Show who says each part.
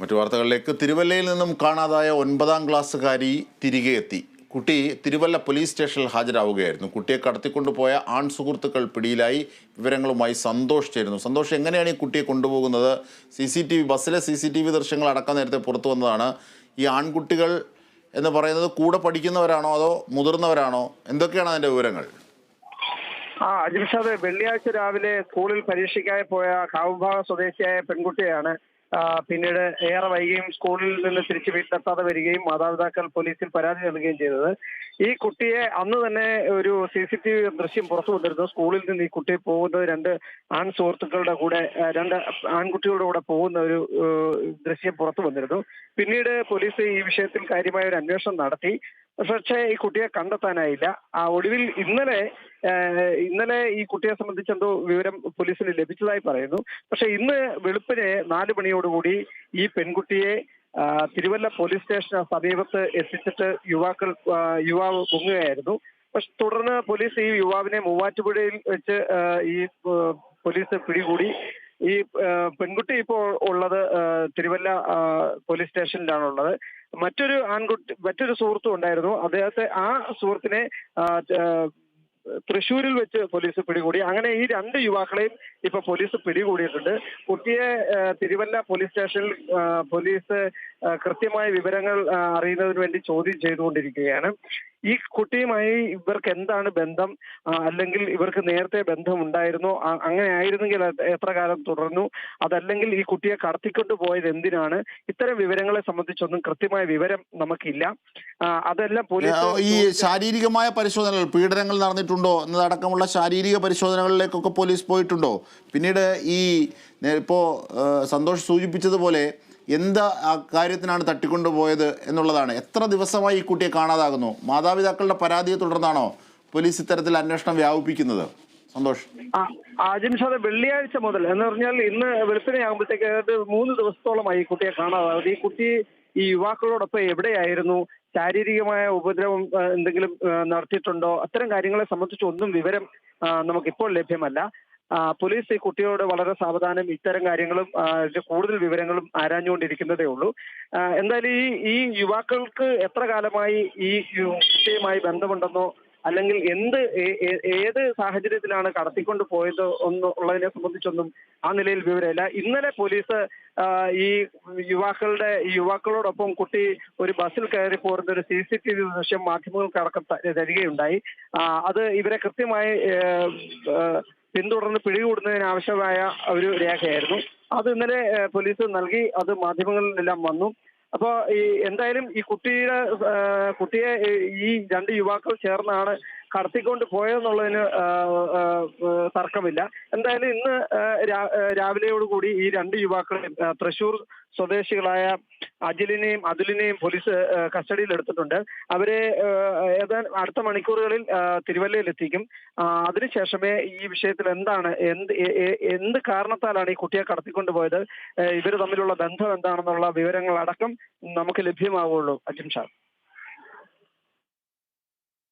Speaker 1: മറ്റു വാർത്തകളിലേക്ക്. തിരുവല്ലയിൽ നിന്നും കാണാതായ 9ാം ക്ലാസ്സുകാരി തിരികെ എത്തി. കുട്ടി തിരുവല്ല പോലീസ് സ്റ്റേഷനിൽ ഹാജരാവുകയായിരുന്നു. കുട്ടിയെ കടത്തിക്കൊണ്ടുപോയ ആൺ സുഹൃത്തുക്കൾ പിടിയിലായി. വിവരങ്ങളുമായി സന്തോഷ് ചേരുന്നു. സന്തോഷ്, എങ്ങനെയാണ് ഈ കുട്ടിയെ കൊണ്ടുപോകുന്നത്? ബസ്സിലെ CCTV ദൃശ്യങ്ങൾ അടക്കം നേരത്തെ പുറത്തു വന്നതാണ്. ഈ ആൺകുട്ടികൾ എന്ന് പറയുന്നത് കൂടെ പഠിക്കുന്നവരാണോ അതോ മുതിർന്നവരാണോ? എന്തൊക്കെയാണ് അതിൻ്റെ വിവരങ്ങൾ?
Speaker 2: അജിംഷാദ്, വെള്ളിയാഴ്ച രാവിലെ സ്കൂളിൽ പരീക്ഷയ്ക്കായി പോയ കാവുഭാഗ സ്വദേശിയായ പെൺകുട്ടിയാണ് പിന്നീട് ഏറെ വൈകിയും സ്കൂളിൽ നിന്ന് തിരിച്ച് വീട്ടിലെത്താതെ വരികയും മാതാപിതാക്കൾ പോലീസിൽ പരാതി നൽകുകയും ചെയ്തത്. ഈ കുട്ടിയെ അന്ന് തന്നെ ഒരു CCTV ദൃശ്യം പുറത്തു വന്നിരുന്നു. സ്കൂളിൽ നിന്ന് ഈ കുട്ടി പോകുന്നത് രണ്ട് സുഹൃത്തുക്കളുടെ കൂടെ, രണ്ട് ആൺകുട്ടികളുടെ കൂടെ പോകുന്ന ഒരു ദൃശ്യം പുറത്തു വന്നിരുന്നു. പിന്നീട് പോലീസ് ഈ വിഷയത്തിൽ കാര്യമായ ഒരു അന്വേഷണം നടത്തി. പക്ഷേ ഈ കുട്ടിയെ കണ്ടെത്താനായില്ല. ഒടുവിൽ ഇന്നലെ ഈ കുട്ടിയെ സംബന്ധിച്ച് എന്തോ വിവരം പോലീസിന് ലഭിച്ചതായി പറയുന്നു. പക്ഷെ ഇന്ന് വെളുപ്പിന് 4 മണിയോടുകൂടി ഈ പെൺകുട്ടിയെ തിരുവല്ല പോലീസ് സ്റ്റേഷന് സമീപത്ത് എത്തിച്ചിട്ട് യുവാവ് മുങ്ങുകയായിരുന്നു. പക്ഷെ തുടർന്ന് പോലീസ് ഈ യുവാവിനെ മൂവാറ്റുപുഴയിൽ വെച്ച് പോലീസ് പിടികൂടി. ഈ പെൺകുട്ടി ഇപ്പോൾ ഉള്ളത് തിരുവല്ല പോലീസ് സ്റ്റേഷനിലാണുള്ളത്. മറ്റൊരു സുഹൃത്തും ഉണ്ടായിരുന്നു. ആ സുഹൃത്തിനെ തൃശ്ശൂരിൽ വെച്ച് പോലീസ് പിടികൂടി. അങ്ങനെ ഈ 2 യുവാക്കളെയും ഇപ്പൊ പോലീസ് പിടികൂടിയിട്ടുണ്ട്. കുട്ടിയെ തിരുവല്ല പോലീസ് സ്റ്റേഷനിൽ പോലീസ് കൃത്യമായ വിവരങ്ങൾ അറിയുന്നതിന് വേണ്ടി ചോദ്യം ചെയ്തുകൊണ്ടിരിക്കുകയാണ്. ഈ കുട്ടിയുമായി ഇവർക്ക് എന്താണ് ബന്ധം, അല്ലെങ്കിൽ ഇവർക്ക് നേരത്തെ ബന്ധം ഉണ്ടായിരുന്നോ? അങ്ങനെ ആയിരുന്നെങ്കിൽ എത്ര കാലം തുടർന്നു? അതല്ലെങ്കിൽ ഈ കുട്ടിയെ കടത്തിക്കൊണ്ട് പോയത് എന്തിനാണ്? ഇത്തരം വിവരങ്ങളെ സംബന്ധിച്ചൊന്നും കൃത്യമായ വിവരം നമുക്കില്ല. അതെല്ലാം പോലീസ്
Speaker 1: ഈ ശാരീരികമായ പരിശോധനകൾ, പീഡനങ്ങൾ നടന്നിട്ടുണ്ടോ എന്നതടക്കമുള്ള ശാരീരിക പരിശോധനകളിലേക്കൊക്കെ പോലീസ് പോയിട്ടുണ്ടോ? പിന്നീട് ഇപ്പോൾ സന്തോഷ് സൂചിപ്പിച്ചതുപോലെ എന്ത് കാര്യത്തിനാണ് തട്ടിക്കൊണ്ടുപോയത് എന്നുള്ളതാണ്. എത്ര ദിവസമായി ഈ കുട്ടിയെ കാണാതാകുന്നു? മാതാപിതാക്കളുടെ പരാതിയെ തുടർന്നാണോ പോലീസ് ഇത്തരത്തിൽ അന്വേഷണം വ്യാപിപ്പിക്കുന്നത്? സന്തോഷ്.
Speaker 2: അജിംഷാദ്, വെള്ളിയാഴ്ച മുതൽ എന്ന് പറഞ്ഞാൽ ഇന്ന് വെളുപ്പിനെയാകുമ്പോഴത്തേക്ക് 3 ദിവസത്തോളമായി ഈ കുട്ടിയെ കാണാതാകുന്നത്. ഈ കുട്ടി ഈ യുവാക്കളോടൊപ്പം എവിടെയായിരുന്നു? ശാരീരികമായ ഉപദ്രവം എന്തെങ്കിലും നടത്തിയിട്ടുണ്ടോ? അത്തരം കാര്യങ്ങളെ സംബന്ധിച്ച് ഒന്നും വിവരം നമുക്കിപ്പോൾ ലഭ്യമല്ല. പോലീസ് ഈ കുട്ടിയോട് വളരെ സാവധാനം ഇത്തരം കാര്യങ്ങളും കൂടുതൽ വിവരങ്ങളും ആരാഞ്ഞുകൊണ്ടിരിക്കുന്നതേ ഉള്ളൂ. എന്തായാലും ഈ യുവാക്കൾക്ക് എത്ര കാലമായി ഈ കുട്ടിയുമായി ബന്ധമുണ്ടെന്നോ അല്ലെങ്കിൽ ഏത് സാഹചര്യത്തിലാണ് കടത്തിക്കൊണ്ട് പോയത് ഉള്ളതിനെ സംബന്ധിച്ചൊന്നും ആ നിലയിൽ വിവരമില്ല. ഇന്നലെ പോലീസ് ഈ യുവാക്കളോടൊപ്പം കുട്ടി ഒരു ബസ്സിൽ കയറി പോരുന്ന ഒരു CCTV ദൃശ്യം മാധ്യമങ്ങൾക്ക് അടക്കം തരികയുണ്ടായി. അത് ഇവരെ കൃത്യമായി പിന്തുടർന്ന് പിടികൂടുന്നതിന് ആവശ്യമായ ഒരു രേഖയായിരുന്നു. അത് ഇന്നലെ പോലീസ് നൽകി. അത് മാധ്യമങ്ങളിലെല്ലാം വന്നു. അപ്പോൾ എന്തായാലും ഈ കുട്ടിയെ ഈ 2 യുവാക്കൾ ചേർന്നാണ് കടത്തിക്കൊണ്ട് പോയതെന്നുള്ളതിന് തർക്കമില്ല. എന്തായാലും ഇന്ന് രാവിലെയോടുകൂടി ഈ 2 യുവാക്കളെയും തൃശ്ശൂർ സ്വദേശികളായ അജിലിനെയും അതുലിനെയും പോലീസ് കസ്റ്റഡിയിൽ എടുത്തിട്ടുണ്ട്. അവരെ അടുത്ത മണിക്കൂറുകളിൽ തിരുവല്ലയിൽ എത്തിക്കും. അതിനുശേഷമേ ഈ വിഷയത്തിൽ എന്ത് കാരണത്താലാണ് ഈ കുട്ടിയെ കടത്തിക്കൊണ്ടുപോയത്, ഇവർ തമ്മിലുള്ള ബന്ധം എന്താണെന്നുള്ള വിവരങ്ങൾ അടക്കം നമുക്ക് ലഭ്യമാവുള്ളൂ. അജിംഷാദ്.